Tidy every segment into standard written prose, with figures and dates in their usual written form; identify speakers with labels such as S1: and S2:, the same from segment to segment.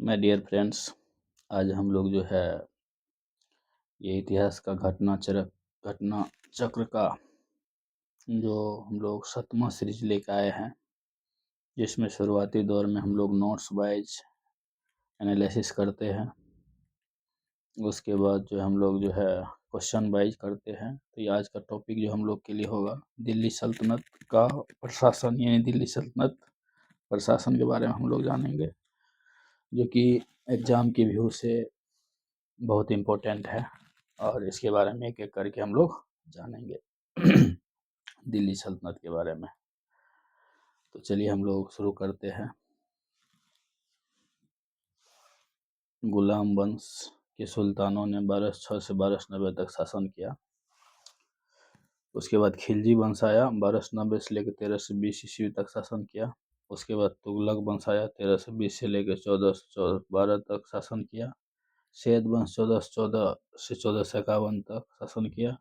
S1: My dear friends, आज हम लोग जो है ये इतिहास का घटना चक्र का जो हम लोग 7वां सीरीज लेकर आए हैं, जिसमें शुरुआती दौर में हम लोग नोट्स वाइज एनालिसिस करते हैं। उसके बाद जो हम लोग जो है क्वेश्चन वाइज करते हैं। तो ये आज का टॉपिक जो हम लोग के लिए होगा दिल्ली सल्तनत का प्रशासन, यानी दिल्ली सल्तनत प्रशासन के बारे में हम लोग जानेंगे, जो कि एग्जाम की व्यू से बहुत इम्पोर्टेंट है और इसके बारे में एक एक करके हम लोग जानेंगे दिल्ली सल्तनत के बारे में। तो चलिए हम लोग शुरू करते हैं। गुलाम वंश के सुल्तानों ने 1206 से 1290 तक शासन किया। उसके बाद खिलजी वंश आया, 1290 से लेकर 1320 ईस्वी तक शासन किया। उसके बाद तुगलक वंश आया, 1320 से लेकर 1412 तक शासन किया। सैयद वंश 1414 से 1451 तक शासन किया।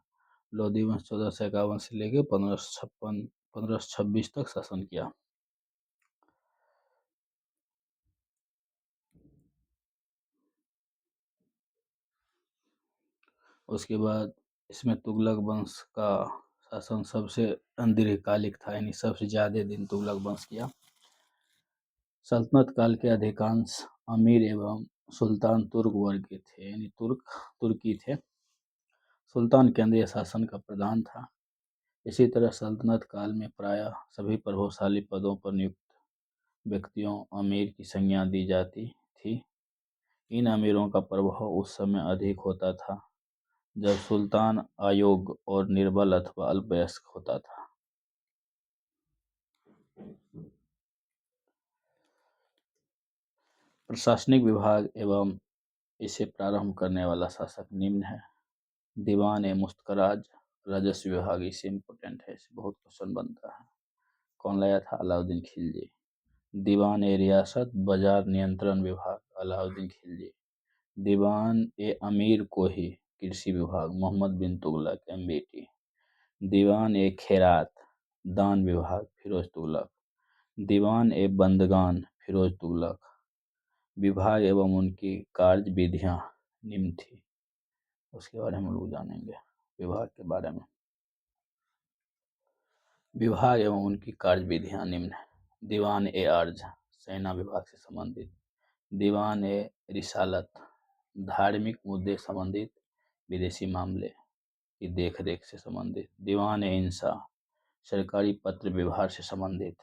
S1: लोधी वंश 1451 से लेकर 1526 तक शासन किया। उसके बाद इसमें तुगलक वंश का शासन सबसे दीर्घकालिक था, यानी सबसे ज़्यादा दिन तुगलक वंश किया। सल्तनत काल के अधिकांश अमीर एवं सुल्तान तुर्क वर्ग के थे, यानी तुर्की थे। सुल्तान केंद्रीय शासन का प्रधान था। इसी तरह सल्तनत काल में प्रायः सभी प्रभावशाली पदों पर नियुक्त व्यक्तियों अमीर की संज्ञा दी जाती थी। इन अमीरों का प्रभाव उस समय अधिक होता था जब सुल्तान अयोग्य और निर्बल अथवा अल्पवयस्क होता था। प्रशासनिक विभाग एवं इसे प्रारंभ करने वाला शासक निम्न है। दीवान ए मुस्तखराज, राजस्व विभाग, इसे इम्पोर्टेंट है, इसे बहुत क्वेश्चन बनता है। कौन लाया था? अलाउद्दीन खिलजी। दीवान ए रियासत बाजार नियंत्रण विभाग, अलाउद्दीन खिलजी। दीवान ए अमीर कोही, कृषि विभाग, मोहम्मद बिन तुगलक, MBT। दीवान ए खैरात, दान विभाग, फिरोज तुगलक। दीवान ए बंदगान, फिरोज तुगलक। विभाग एवं उनकी कार्य विधियाँ निम्न थी। उसके बारे में हम लोग जानेंगे, विभाग के बारे में। विभाग एवं उनकी कार्य विधियाँ निम्न है। दीवान ए अर्ज, सेना विभाग से संबंधित। दीवान ए रिसालत, धार्मिक मुद्दे संबंधित विदेशी मामले की देखरेख से संबंधित। दीवान ए इंसा, सरकारी पत्र व्यवहार से संबंधित।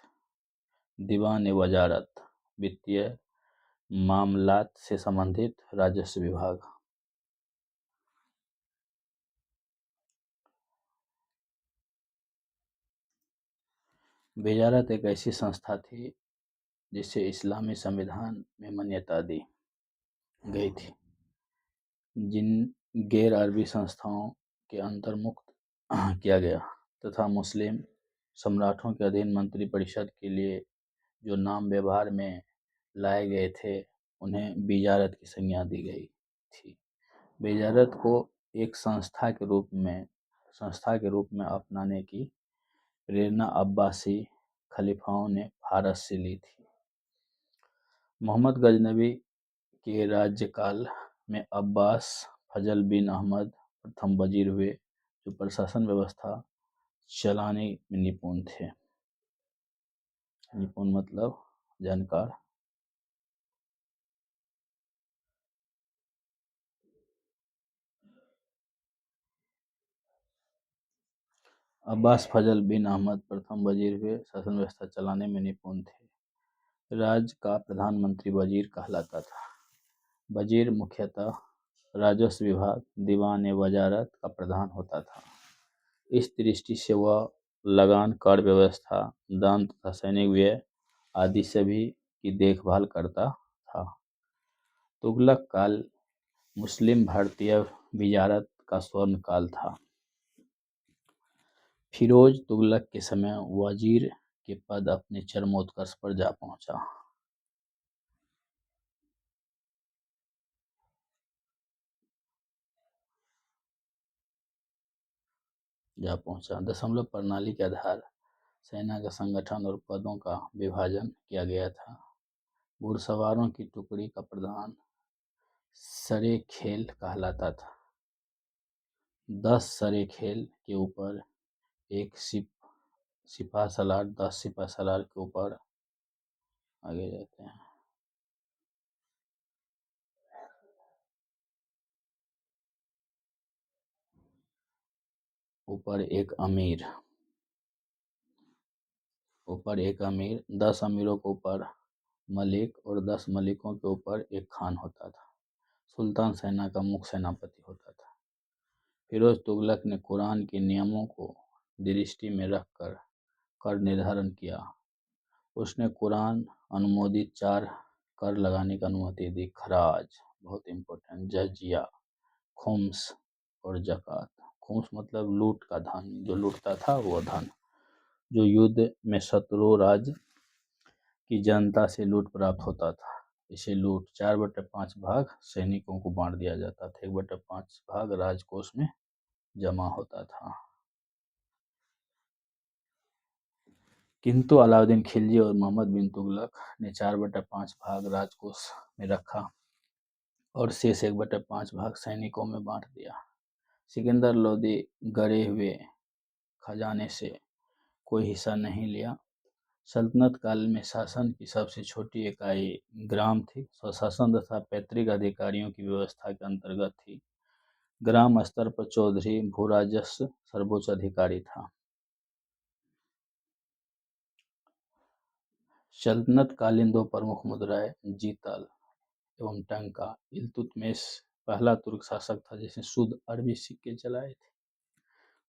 S1: दीवान ए वजारत, वित्तीय मामलात से संबंधित राजस्व विभाग। वजारत एक ऐसी संस्था थी जिसे इस्लामी संविधान में मान्यता दी गई थी, जिन गैर अरबी संस्थाओं के अंतर्मुक्त किया गया तथा मुस्लिम सम्राटों के अधीन मंत्री परिषद के लिए जो नाम व्यवहार में लाए गए थे, उन्हें वजारत की संज्ञा दी गई थी। वजारत को एक संस्था के रूप में अपनाने की प्रेरणा अब्बासी खलीफाओं ने भारत से ली थी। मोहम्मद गजनवी के राज्यकाल में अब्बास फजल बिन अहमद प्रथम वजीर हुए, जो प्रशासन व्यवस्था चलाने में निपुण थे। निपुण मतलब जानकार। अब्बास फजल बिन अहमद प्रथम वजीर हुए, शासन व्यवस्था चलाने में निपुण थे। राज्य का प्रधानमंत्री वजीर कहलाता था। वजीर मुख्यतः राजस्व विभाग, दीवान ए वजारत का प्रधान होता था। इस दृष्टि से वह लगान, कर व्यवस्था, दान तथा सैनिक व्यय आदि सभी की देखभाल करता था। तुगलक काल मुस्लिम भारतीय वजारत का स्वर्ण काल था। फिरोज तुगलक के समय वजीर के पद अपने चरमोत्कर्ष पर जा पहुंचा। दशमलव प्रणाली के आधार सेना का संगठन और पदों का विभाजन किया गया था। घुड़सवारों की टुकड़ी का प्रधान सरे खेल कहलाता था। 10 सरे खेल के ऊपर एक सिपा सलार, 10 सिपा सलार के ऊपर आगे जाते हैं। ऊपर एक अमीर, 10 अमीरों के ऊपर मलिक और 10 मलिकों के ऊपर एक खान होता था। सुल्तान सेना का मुख्य सेनापति होता था। फिरोज तुगलक ने कुरान के नियमों को दृष्टि में रखकर कर निर्धारण किया। उसने कुरान अनुमोदित 4 कर लगाने की अनुमति दी। खराज, बहुत इम्पोर्टेंट, जजिया, खुम्स और जक़ात। खुम्स मतलब लूट का धन, जो लूटता था वो धन, जो युद्ध में शत्रु राज्य की जनता से लूट प्राप्त होता था। इसे लूट 4/5 भाग सैनिकों को बांट दिया जाता था, 1/5 भाग राजकोष में जमा होता था। किंतु अलाउद्दीन खिलजी और मोहम्मद बिन तुगलक ने 4/5 भाग राजकोष में रखा और शेष 1/5 भाग सैनिकों में बांट दिया। सिकंदर लोदी गड़े हुए खजाने से कोई हिस्सा नहीं लिया। सल्तनत काल में शासन की सबसे छोटी इकाई ग्राम थी। स्वशासन तथा पैतृक अधिकारियों की व्यवस्था के अंतर्गत थी। ग्राम स्तर पर चौधरी भूराजस्व सर्वोच्च अधिकारी था। सल्तनत कालीन 2 प्रमुख मुद्राएं जीतल एवं टंका। इल्तुतमिश पहला तुर्क शासक था जिसने शुद्ध अरबी सिक्के चलाए थे।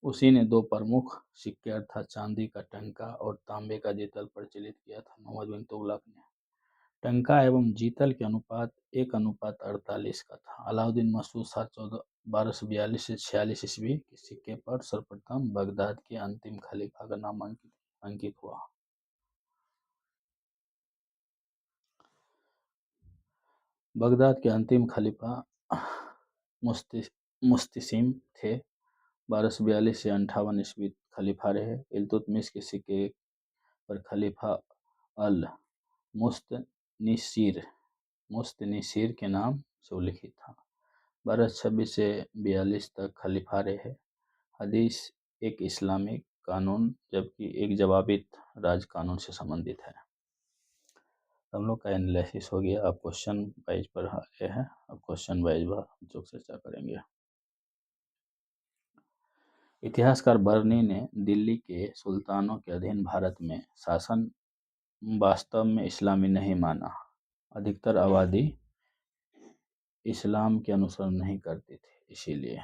S1: उसी ने 2 प्रमुख सिक्के अर्थात चांदी का टंका और तांबे का जीतल प्रचलित किया था। मोहम्मद बिन तुगलक ने टंका एवं जीतल के अनुपात 1:48 का था। अलाउद्दीन मसूद शाह 1242 से 46 ईस्वी के सिक्के पर सर्वप्रथम बगदाद के अंतिम खलीफा का नाम अंकित हुआ। बगदाद के अंतिम खलीफा मुस्तसिम थे। 1242 से 58 ईस्वी खलीफा रहे। इल्तुतमिश के सिक्के पर खलीफा अल मुस्तनिसिर के नाम से उल्लिखित था। 1226 से 42 तक खलीफा रहे। हदीस एक इस्लामिक कानून जबकि एक जवाबित राज कानून से संबंधित है। हम लोग का एनालिसिस हो गया। अब क्वेश्चन वाइज पर आए हैं। अब क्वेश्चन वाइज हम लोग चर्चा करेंगे। इतिहासकार बर्नी ने दिल्ली के सुल्तानों के अधीन भारत में शासन वास्तव में इस्लामी नहीं माना। अधिकतर आबादी इस्लाम के अनुसरण नहीं करती थी, इसीलिए।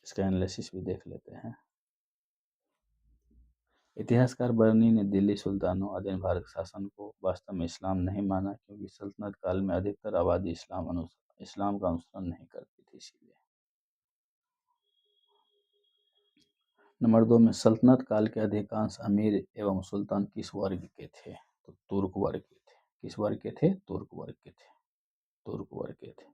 S1: इसका एनालिसिस भी देख लेते हैं। इतिहासकार बर्नी ने दिल्ली सुल्तानों अधीन भारत शासन को वास्तव में इस्लाम नहीं माना क्योंकि सल्तनत काल में अधिकतर आबादी इस्लाम का अनुसरण नहीं करती थी, इसीलिए। नंबर 2 में सल्तनत काल के अधिकांश अमीर एवं सुल्तान किस वर्ग के थे? तो तुर्क वर्ग के थे। किस वर्ग के थे? तुर्क वर्ग के थे। तुर्क वर्ग के थे।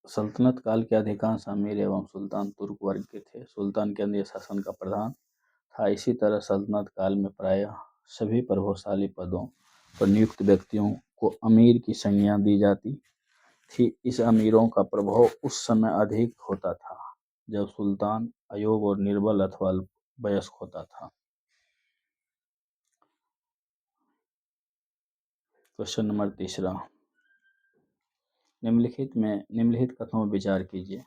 S1: सल्तनत काल के अधिकांश अमीर एवं सुल्तान तुर्क वर्ग के थे। सुल्तान केंद्रीय शासन का प्रधान था। इसी तरह सल्तनत काल में प्रायः सभी प्रभावशाली पदों पर नियुक्त व्यक्तियों को अमीर की संज्ञा दी जाती थी। इस अमीरों का प्रभाव उस समय अधिक होता था जब सुल्तान अयोग्य और निर्बल अथवा अल्पवयस्क होता था। क्वेश्चन नंबर 3 निम्नलिखित कथनों पर विचार कीजिए।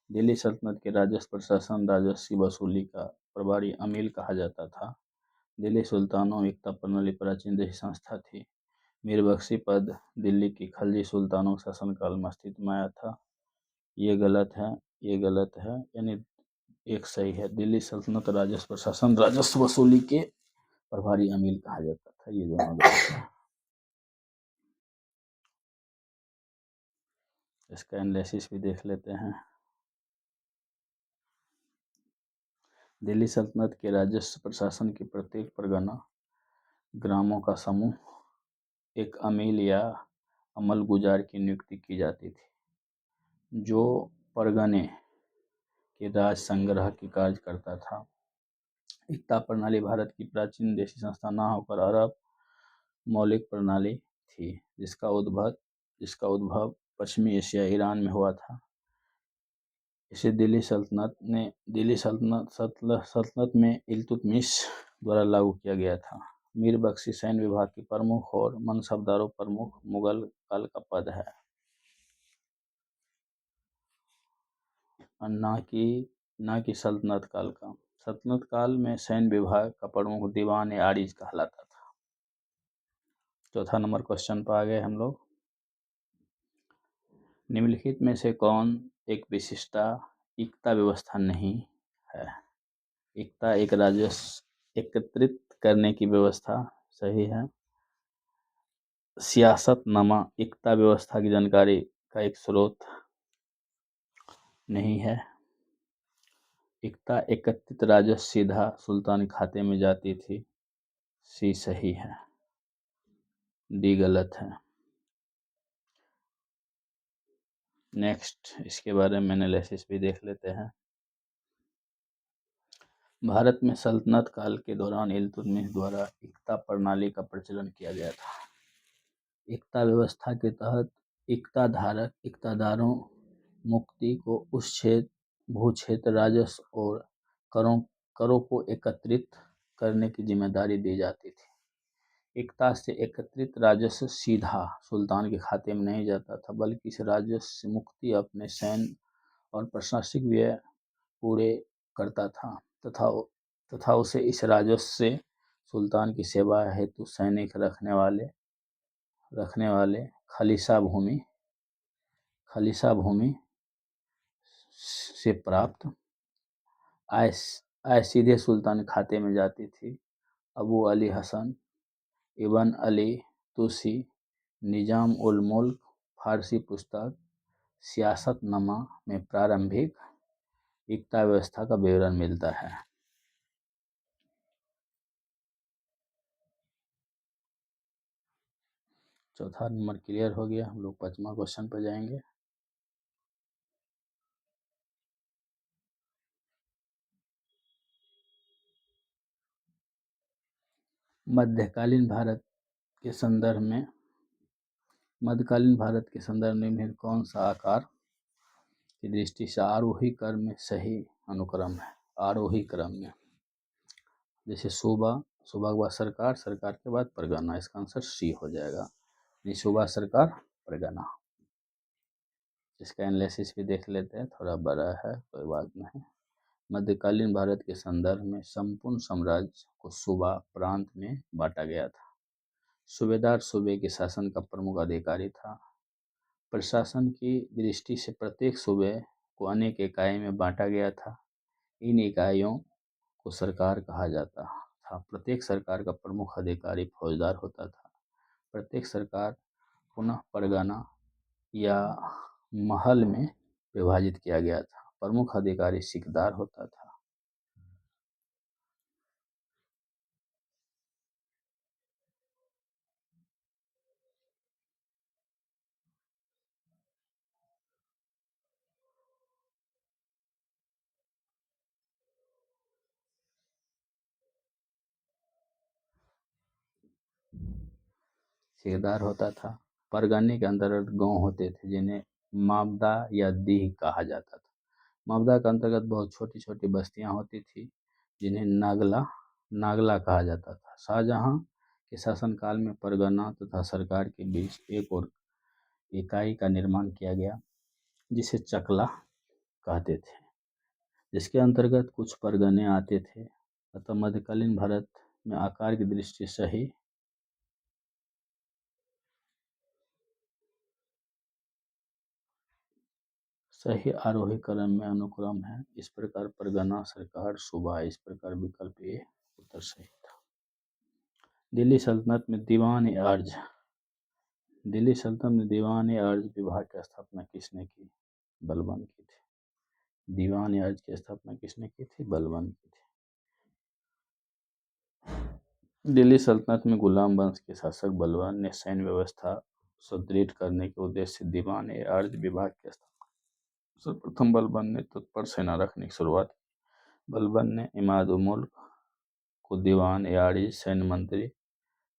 S1: दिल्ली सल्तनत के राजस्व प्रशासन राजस्व की वसूली का प्रभारी अमीर कहा जाता था। दिल्ली सुल्तानों एकता प्रणाली प्राचीन देशी संस्था थी। मीरबख्शी पद दिल्ली की खलजी सुल्तानों के शासनकाल में अस्तित्व में आया था। ये गलत है, ये गलत है, यानी एक सही है। दिल्ली सल्तनत राजस्व प्रशासन राजस्व वसूली के प्रभारी अमीर कहा जाता था। ये दोनों गलत है। इसका एनालिसिस भी देख लेते हैं। दिल्ली सल्तनत के राजस्व प्रशासन की प्रत्येक परगना ग्रामों का समूह एक अमील या अमल गुजार की नियुक्ति की जाती थी। जो परगने के राज संग्रह के कार्य करता था। इक्ता प्रणाली भारत की प्राचीन देशी संस्था न होकर अरब मौलिक प्रणाली थी, जिसका उद्भव पश्चिमी एशिया ईरान में हुआ था। इसे दिल्ली सल्तनत में इल्तुतमिश द्वारा लागू किया गया था। मीर बख्शी सैन्य विभाग के प्रमुख और मनसबदारों प्रमुख मुगल काल का पद है, न कि सल्तनत काल का। सल्तनत काल में सैन्य विभाग का प्रमुख दीवान ए आरिज कहलाता था। चौथा नंबर क्वेश्चन पर आ गए हम लोग। निम्नलिखित में से कौन एक विशिष्टा इक्ता व्यवस्था नहीं है? इक्ता एक राजस्व एकत्रित करने की व्यवस्था, सही है। सियासतनामा इक्ता व्यवस्था की जानकारी का एक स्रोत नहीं है। इक्ता एकत्रित राजस्व सीधा सुल्तान खाते में जाती थी, सी सही है, डी गलत है। नेक्स्ट इसके बारे में एनालिसिस भी देख लेते हैं। भारत में सल्तनत काल के दौरान इल्तुतमिश द्वारा इक्ता प्रणाली का प्रचलन किया गया था। इक्ता व्यवस्था के तहत इक्तादारों मुक्ति को उस भूक्षेत्र राजस्व और करों को एकत्रित करने की जिम्मेदारी दी जाती थी। इक्ता से एकत्रित राजस्व सीधा सुल्तान के खाते में नहीं जाता था, बल्कि इस राजस्व से मुक्ति अपने सैन्य और प्रशासनिक व्यय पूरे करता था तथा उसे इस राजस्व से सुल्तान की सेवा हेतु सैनिक रखने वाले खलीसा भूमि से प्राप्त आय सीधे सुल्तान खाते में जाती थी। अबू अली हसन इब्न अली तुसी निजाम उल मुल्क फारसी पुस्तक सियासतनामा में प्रारंभिक इक्ता व्यवस्था का विवरण मिलता है। चौथा नंबर क्लियर हो गया। हम लोग पांचवा क्वेश्चन पर जाएंगे। मध्यकालीन भारत के संदर्भ में कौन सा आकार की दृष्टि से आरोही क्रम में सही अनुक्रम है? आरोही क्रम में, जैसे सूबा के बाद सरकार के बाद परगना, इसका आंसर सी हो जाएगा। सूबा, सरकार, परगना। इसका एनालिसिस भी देख लेते हैं, थोड़ा बड़ा है, कोई बात नहीं। मध्यकालीन भारत के संदर्भ में संपूर्ण साम्राज्य को सूबा प्रांत में बांटा गया था। सूबेदार सूबे के शासन का प्रमुख अधिकारी था। प्रशासन की दृष्टि से प्रत्येक सूबे को अनेक इकाई में बांटा गया था। इन इकाइयों को सरकार कहा जाता था। प्रत्येक सरकार का प्रमुख अधिकारी फौजदार होता था। प्रत्येक सरकार पुनः परगना या महल में विभाजित किया गया था। प्रमुख अधिकारी सिकदार होता था। सिकदार होता था। परगने के अंतर्गत गांव होते थे, जिन्हें माबदा या दीह कहा जाता था। माबदा के अंतर्गत बहुत छोटी छोटी बस्तियां होती थी, जिन्हें नागला कहा जाता था। शाहजहां के शासनकाल में परगना तथा सरकार के बीच एक और इकाई का निर्माण किया गया, जिसे चकला कहते थे, जिसके अंतर्गत कुछ परगने आते थे। अतः मध्यकालीन भारत में आकार की दृष्टि सही आरोही क्रम में अनुक्रम है। इस प्रकार परगना, सरकार, सूबा, इस प्रकार विकल्प ए उत्तर सही था। दिल्ली सल्तनत में दीवान ए अर्ज विभाग की स्थापना किसने की? बलबन की थी। दीवान ए अर्ज की स्थापना किसने की थी? बलबन की थी। दिल्ली सल्तनत में गुलाम वंश के शासक बलबन ने सैन्य व्यवस्था सुदृढ़ करने के उद्देश्य से दीवान ए अर्ज विभाग की स्थापना सर्वप्रथम बलबन ने तत्पर सेना रखने की शुरुआत की। बलबन ने इमाद उल मुल्क को दीवान ए आरिज सैन्य मंत्री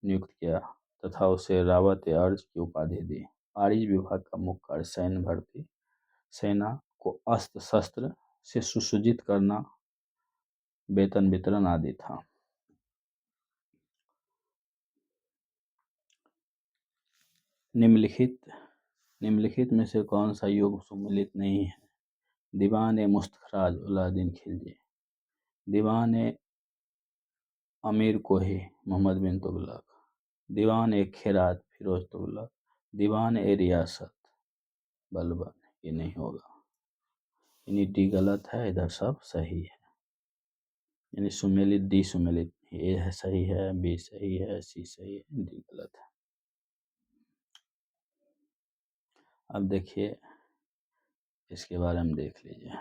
S1: नियुक्त किया तथा उसे रावत ए अर्ज की उपाधि दी। आरिज विभाग का मुख्य कार्य सैन्य भर्ती, सेना को अस्त्र शस्त्र से सुसज्जित करना, वेतन वितरण आदि था। निम्नलिखित में से कौन सा योग सम्मिलित नहीं है? दीवान ए मुस्तखराज अलाउद्दीन खिलजी, दीवान ए अमीर कोही मोहम्मद बिन तुगलक, दीवान ए खैरात फिरोज तुगलक, दीवान ए रियासत बलबन। ये नहीं होगा, यानी डी गलत है, इधर सब सही है। यानी सुमेलित डी सुमेलित, ए है सही है, बी सही है, सी सही है, डी गलत है। अब देखिए इसके बारे में देख लीजिए।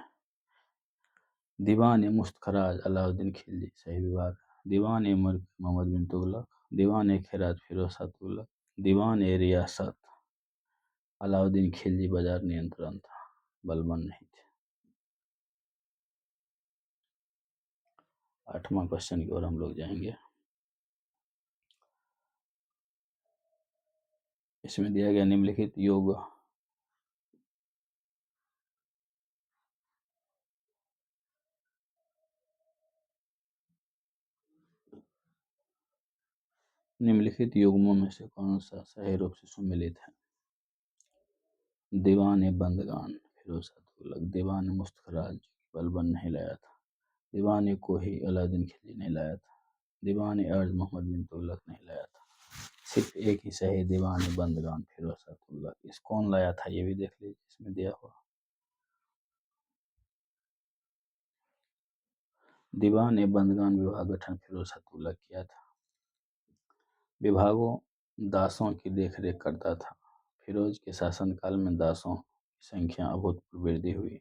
S1: दीवान ए मुस्तखराज अलाउद्दीन खिलजी सही विभाग, दीवान ए मुल्क मोहम्मद बिन तुगलक, दीवान ए खैरात फिरोज शाह तुगलक, दीवान ए रियासत अलाउद्दीन खिलजी बाजार नियंत्रण था, बलबन नहीं थे। 8वां क्वेश्चन की ओर हम लोग जाएंगे। इसमें दिया गया निम्नलिखित योग निम्नलिखित युग्मों में से कौन सा सही रूप से सम्मिलित है? दीवान ए बंदगान फिरोज शाह तुगलक, दीवान ए मुस्तखराज बलबन नहीं लाया था, दीवान ए कोही अलाउद्दीन खिलजी नहीं लाया था, दीवान ए अर्ज मोहम्मद बिन तुगलक नहीं लाया था। सिर्फ एक ही सही, दीवान ए बंदगान फिरोज शाह तुगलक। इस कौन लाया था ये भी देख लीजिए, इसमें दिया हुआ। दीवान ए बंदगान विभाग गठन फिरोज शाह तुगलक किया था। विभागों दासों की देखरेख करता था। फिरोज के शासनकाल में दासों की संख्या अभूतपूर्व वृद्धि हुई।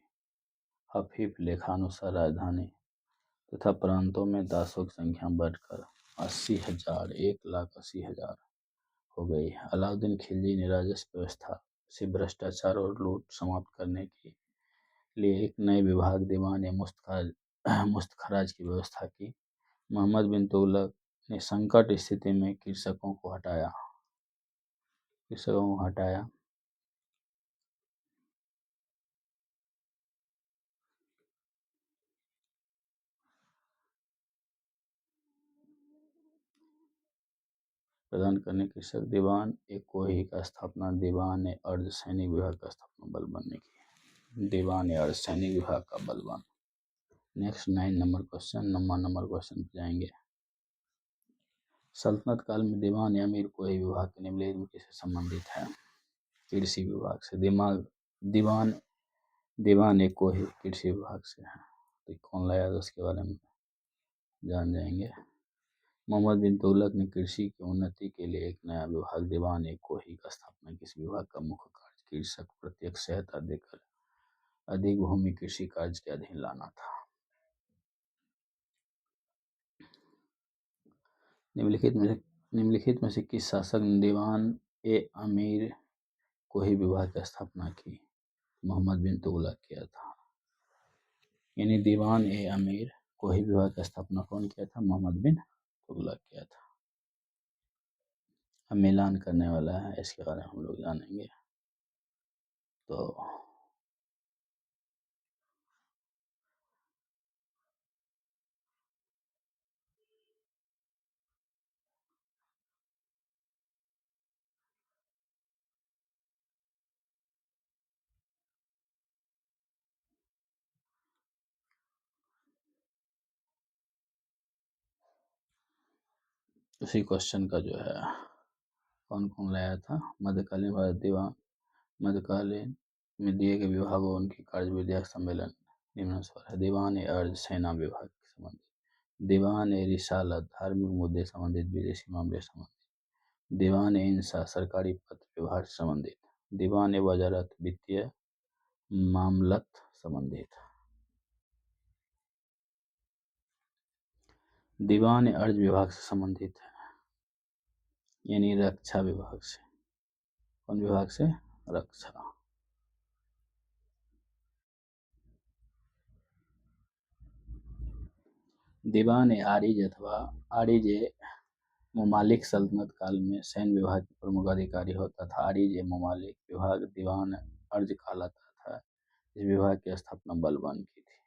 S1: हफीफ लेखानुसार राजधानी तथा प्रांतों में दासों की संख्या बढ़कर 80,000 1,80,000 हो गई। अलाउद्दीन खिलजी ने राजस्व व्यवस्था से भ्रष्टाचार और लूट समाप्त करने के लिए एक नए विभाग दीवान ए मुस्तखराज की व्यवस्था की। मोहम्मद बिन तुगलक ने संकट स्थिति में कृषकों को हटाया। प्रदान करने कृषक दीवान ए कोही का स्थापना, दीवान ए अर्ध सैनिक विभाग का स्थापना बलबन ने की। दीवान ए अर्ध सैनिक विभाग का बलबन। नेक्स्ट 9 नंबर क्वेश्चन, 9वां नंबर क्वेश्चन पे जाएंगे। सल्तनत काल में दीवान ए अमीर कोही विभाग के निम्नलिखित में किससे संबंधित है? कृषि विभाग से। दीवान ए कोही कृषि विभाग से है। तो कौन लाया था उसके बारे में जान जाएंगे। मोहम्मद बिन तुगलक ने कृषि की उन्नति के लिए एक नया विभाग दीवान ए कोही का स्थापना की। इस विभाग का मुख्य कार्य कृषक प्रत्यक्ष सहायता देकर अधिक भूमि कृषि कार्य के अधीन लाना था। निम्नलिखित में से किस शासक ने दीवान ए अमीर कोही विभाग की स्थापना की? मोहम्मद बिन तुगलक किया था। यानी दीवान ए अमीर कोही विभाग की स्थापना कौन किया था? मोहम्मद बिन तुगलक किया था। अब मिलान करने वाला है, इसके बारे में हम लोग जानेंगे। तो उसी क्वेश्चन का जो है कौन कौन लाया था? मध्यकालीन भारत दीवान, मध्यकालीन में दिए गए विभागों उनकी कार्यविधि सम्मेलन निम्नानुसार है। दीवान ए अर्ज सेना विभाग से संबंधित, दीवान ए रिसालत धार्मिक मुद्दे संबंधित विदेशी मामले संबंधित, दीवान ए इंसा सरकारी पत्र व्यवहार से संबंधित, दीवान ए वजारत वित्तीय मामलत संबंधित। दीवान ए अर्ज विभाग से संबंधित है, यानी रक्षा विभाग से। कौन विभाग से? रक्षा। दीवान ए आरिज अथवा आरिज ए ममालिक सल्तनत काल में सैन्य विभाग के प्रमुख अधिकारी होता था। आरिज ए ममालिक विभाग दीवान अर्ज कहलाता था। इस विभाग की स्थापना बलबन ने की थी।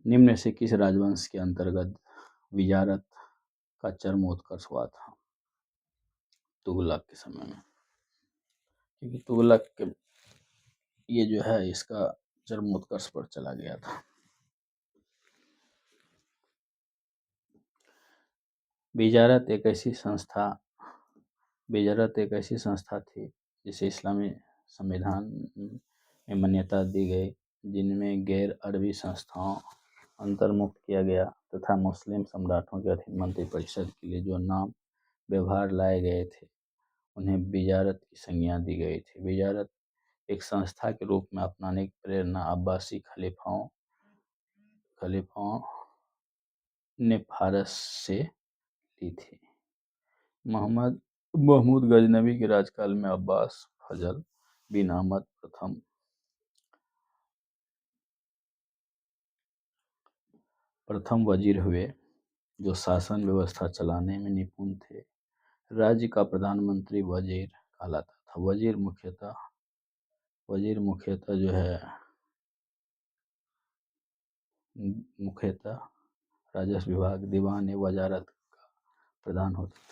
S1: निम्न से किस राजवंश के अंतर्गत विजारत का चरमोत्कर्ष हुआ था? तुगलक के समय में, क्योंकि तुगलक के ये जो है इसका चरमोत्कर्ष पर चला गया था। विजारत एक ऐसी संस्था थी जिसे इस्लामी संविधान में मान्यता दी गई, जिनमें गैर अरबी संस्थाओं अंतर्मुक्त किया गया तथा मुस्लिम सम्राटों के अधीन मंत्रिपरिषद के लिए जो नाम व्यवहार लाए गए थे उन्हें विजारत की संज्ञा दी गई थी। विजारत एक संस्था के रूप में अपनाने की प्रेरणा अब्बासी खलीफाओं ने फारस से ली थी। महमूद गजनवी के राजकाल में अब्बास फजल बिन अहमद प्रथम वजीर हुए, जो शासन व्यवस्था चलाने में निपुण थे। राज्य का प्रधानमंत्री वजीर कहलाता था। वजीर मुख्यतः राजस्व विभाग दीवान ए वजारत का प्रधान होता था।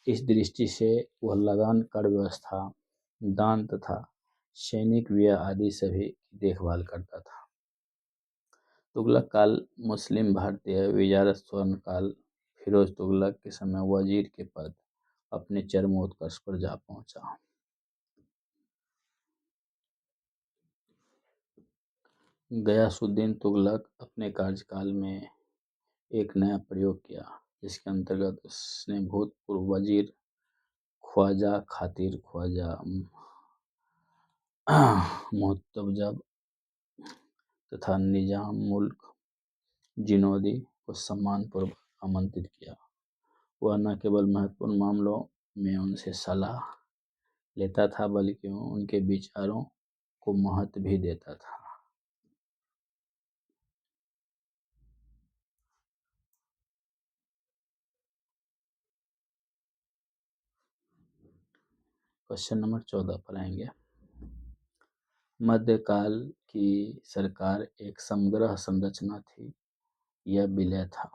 S1: इस दृष्टि से वह लगान, कर व्यवस्था, दान तथा सैनिक व्यय आदि सभी की देखभाल करता था। तुगलक काल मुस्लिम भारतीय विजारत स्वर्ण काल फिरोज तुगलक के समय वजीर के पद अपने चरमोत्कर्ष पर जा पहुंचा। गयासुद्दीन तुगलक अपने कार्यकाल में एक नया प्रयोग किया, जिसके अंतर्गत उसने भूतपूर्व वजीर ख्वाजा खातिर ख्वाजा मुहतजब तथा निजाम मुल्क जिनोदी को सम्मानपूर्वक आमंत्रित किया। वह न केवल महत्वपूर्ण मामलों में उनसे सलाह लेता था, बल्कि उनके विचारों को महत्व भी देता था। क्वेश्चन नंबर 14 पर आएंगे। मध्यकाल की सरकार एक समग्र संरचना थी। यह विलय था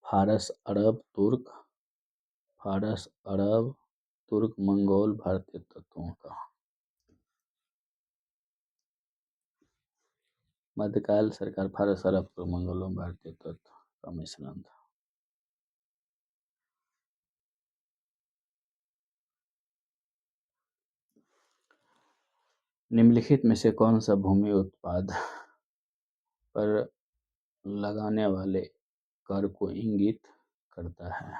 S1: फारस, अरब, तुर्क, मंगोल, भारतीय तत्वों का। मध्यकाल सरकार फारस, अरब, तुर्क, मंगोल, भारतीय तत्व का मिश्रण था। निम्नलिखित में से कौन सा भूमि उत्पाद पर लगाने वाले कर को इंगित करता है?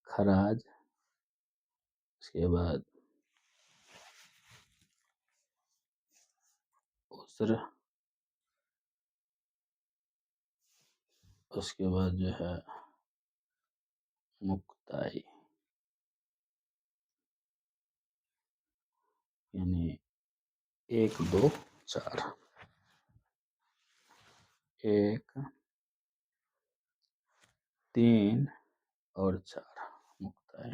S1: खराज, उसके बाद उसर, उसके बाद जो है मुक्ताई, यानी 1, 2, 4, 1, 3 और 4 मुक्ताई।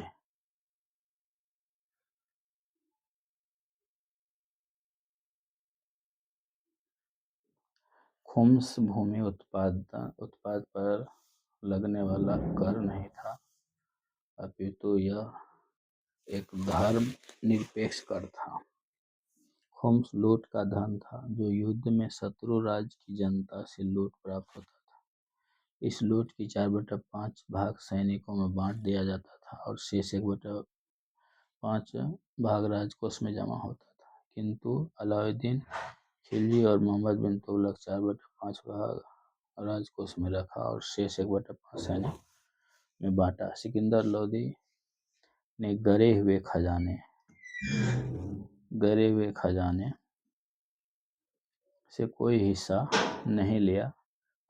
S1: खुम्स भूमि उत्पाद पर लगने वाला कर नहीं था, अपितु यह एक धर्म निरपेक्ष कर था। खुम्स लूट का धन था, जो युद्ध में शत्रु राज्य की जनता से लूट प्राप्त होता था। इस लूट की 4/5 भाग सैनिकों में बांट दिया जाता था और शेष 1/5 भाग राजकोष में जमा होता था। किंतु अलाउद्दीन खिलजी और मोहम्मद बिन तुगलक 4/5 भाग राजकोष में रखा और शेष 1/5 सैनिक में बांटा। सिकंदर लोदी ने गरे हुए खजाने से कोई हिस्सा नहीं लिया।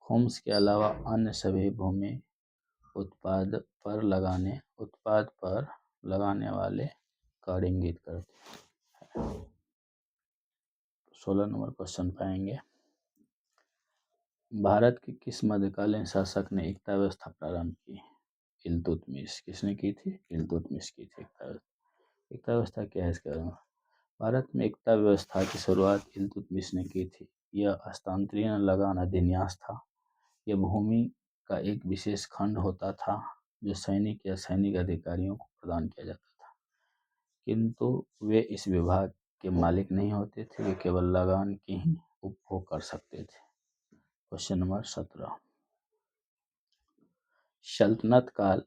S1: खुम्स के अलावा अन्य सभी भूमि उत्पाद पर लगाने वाले कर इंगित करते हैं। 16 नंबर क्वेश्चन पाएंगे। भारत के किस मध्यकालीन शासक ने एकता व्यवस्था प्रारंभ की? इल्तुतमिश। किसने की थी? इल्तुतमिश की थी एकता व्यवस्था। एकता व्यवस्था क्या है इसके बारे में? भारत में एकता व्यवस्था की शुरुआत इल्तुतमिश ने की थी। यह हस्तांतरीय लगान अधिन्यास था। यह भूमि का एक विशेष खंड होता था जो सैनिक या सैनिक अधिकारियों को प्रदान किया जाता था, किंतु वे इस विभाग के मालिक नहीं होते थे, वे केवल लगान की ही उपभोग कर सकते थे। Question number 17। सल्तनत काल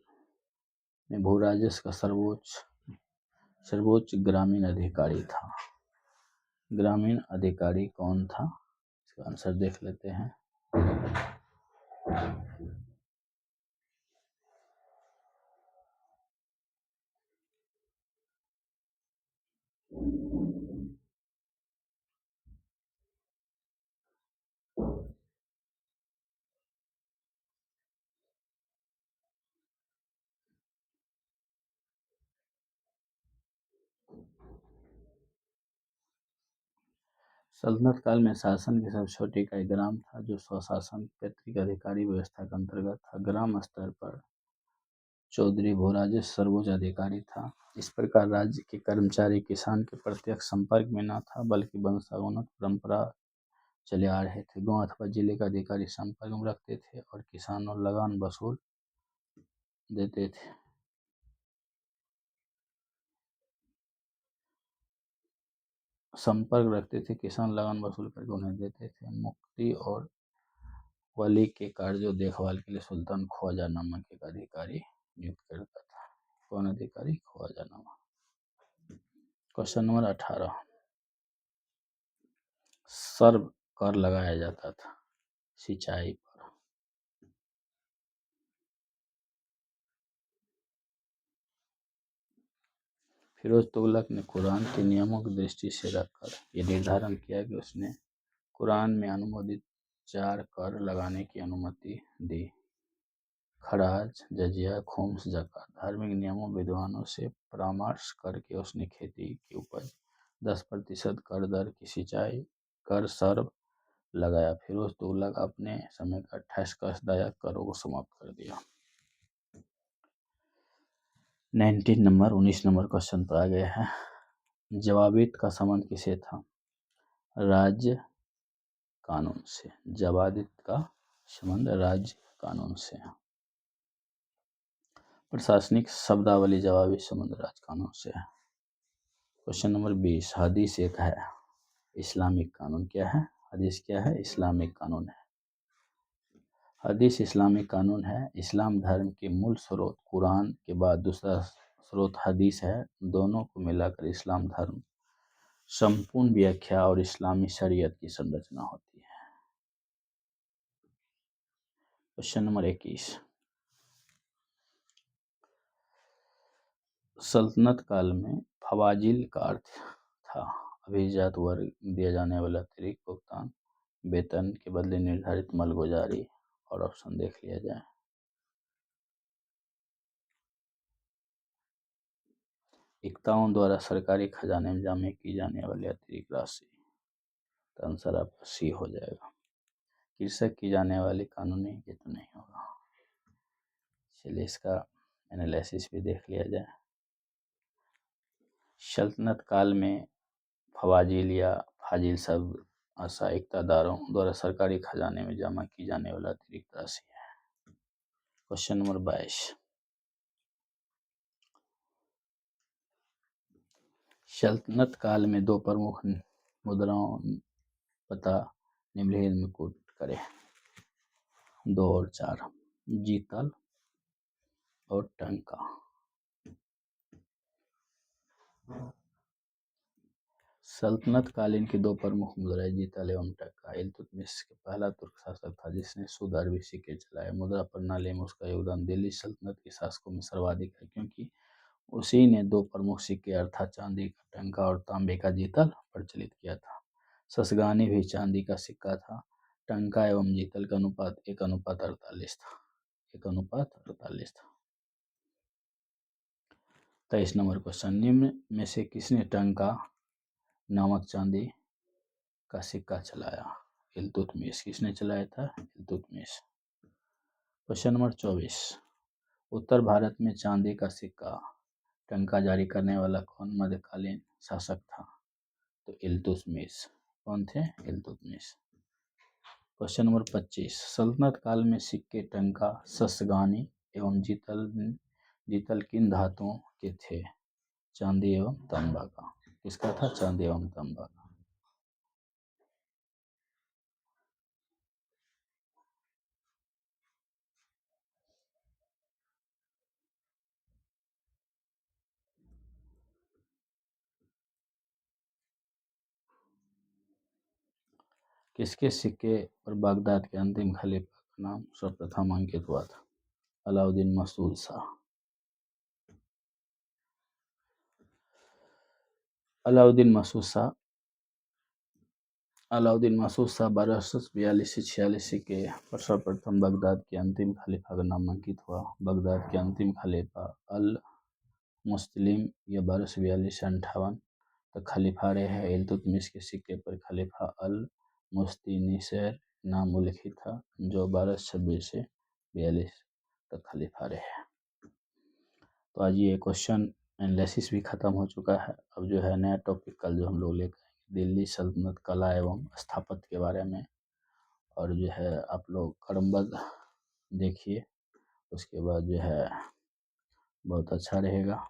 S1: में भूराजस्व का सर्वोच्च ग्रामीण अधिकारी था। ग्रामीण अधिकारी कौन था? इसका आंसर देख लेते हैं। सल्तनत काल में शासन की सबसे छोटी इकाई ग्राम था, जो स्वशासन पैतृक अधिकारी व्यवस्था के अंतर्गत था। ग्राम स्तर पर चौधरी भूराजस्व सर्वोच्च अधिकारी था। इस प्रकार राज्य के कर्मचारी किसान के प्रत्यक्ष संपर्क में न था, बल्कि वंशानुगत परंपरा चले आ रहे थे। गांव अथवा जिले का अधिकारी संपर्क में रखते थे और किसानों लगान वसूल देते थे। संपर्क रखते थे, किसान लगान वसूल करके उन्हें देते थे। मुक्ति और वली के कार्यों देखभाल के लिए सुल्तान ख्वाजा नामक एक अधिकारी नियुक्त करता था। कौन अधिकारी? ख्वाजा नामक। Question number 18। सर्व कर लगाया जाता था सिंचाई पर। फिरोज तुगलक ने कुरान के नियमों की दृष्टि से रखकर यह निर्धारण किया कि उसने कुरान में अनुमोदित 4 कर लगाने की अनुमति दी: खराज, जजिया, खुम्स, ज़कात। धार्मिक नियमों विद्वानों से परामर्श करके उसने खेती की उपज 10% कर दर की सिंचाई कर सर्व लगाया। फिरोज तुगलक अपने समय का 28 कष्टदायक करों को समाप्त कर दिया। 19 नंबर क्वेश्चन पर आ गया है। जवाबित का संबंध किसे था? राज्य कानून से। जवाबित का संबंध राज्य कानून से। प्रशासनिक शब्दावली जवाबी संबंध राज्य कानून से है। Question number 20। हदीस एक है इस्लामिक कानून। क्या है? हदीस क्या है? इस्लामिक कानून है। हदीस इस्लामिक कानून है। इस्लाम धर्म के मूल स्रोत कुरान के बाद दूसरा स्रोत हदीस है। दोनों को मिलाकर इस्लाम धर्म संपूर्ण व्याख्या और इस्लामी शरीयत की संरचना होती है। Question number 21। सल्तनत काल में फवाजिल का अर्थ था अभिजात वर्ग दिया जाने वाला अतिरिक्त भुगतान, वेतन के बदले निर्धारित मालगुजारी। और ऑप्शन देख लिया जाए। इक्ताओं द्वारा सरकारी खजाने में जमा की जाने वाली अतिरिक्त राशि। तो आंसर आपका सी हो जाएगा। कृषक की जाने वाली कानूनी ये तो नहीं होगा। चलिए इसका एनालिसिस भी देख लिया जाए। सल्तनत काल में फवाजिल या फाजिल शब्द आशा इक्तादारों द्वारा सरकारी खजाने में जमा की जाने वाला अतिरिक्त राशि है। Question number 22। सल्तनत काल में 2 प्रमुख मुद्राओं पता निम्नलिखित में कोट करें। 2 और 4। जीतल और टंका। सल्तनत कालीन की 2 प्रमुख मुद्राएं जीतल एवं टंका। इल्तुतमिश के पहला तुर्क शासक था जिसने शुद्ध अरबी सिक्के चलाए। मुद्रा प्रणाली में उसका योगदान दिल्ली सल्तनत के शासकों में सर्वाधिक है, क्योंकि उसी ने 2 प्रमुख सिक्के अर्थात चांदी का टंका और तांबे का जीतल प्रचलित किया था। ससगानी भी चांदी का सिक्का था। टंका एवं जीतल का अनुपात 1:48 था। 1:48 था। 23 नंबर क्वेश्चन। निम्न में से किसने टंका नामक चांदी का सिक्का चलाया? इल्तुतमिश। किसने चलाया था? इल्तुतमिश। क्वेश्चन नंबर 24, उत्तर भारत में चांदी का सिक्का टंका जारी करने वाला कौन मध्यकालीन शासक था? तो इल्तुतमिश। कौन थे? इल्तुतमिश। क्वेश्चन नंबर 25, सल्तनत काल में सिक्के टंका, ससगानी एवं जीतल किन धातुओं के थे? चांदी एवं तांबा का। किसका था? चांदी एवं तांबा का। किसके सिक्के पर बगदाद के अंतिम खलीफा का नाम सर्वप्रथम अंकित हुआ था? अलाउद्दीन मसूद शाह। अलाउद्दीन मसूद शाह 1242 से 46 के सर्वप्रथम बगदाद के अंतिम खलीफा का नाम अंकित हुआ। बगदाद के अंतिम खलीफा अल मुस्लिम या 1242 से 58 तक खलीफा रहे हैं। इल्तुतमिश के सिक्के पर खलीफा अल मुस्तिनिसर नाम उल्लिखित था, जो 1226 से 42 तक खलीफा रहे हैं। तो आज ये क्वेश्चन एनालिसिस भी खत्म हो चुका है। अब जो है नया टॉपिक कल जो हम लोग लेकर आएंगे दिल्ली सल्तनत कला एवं स्थापत्य के बारे में, और जो है आप लोग क्रमबद्ध देखिए, उसके बाद जो है बहुत अच्छा रहेगा।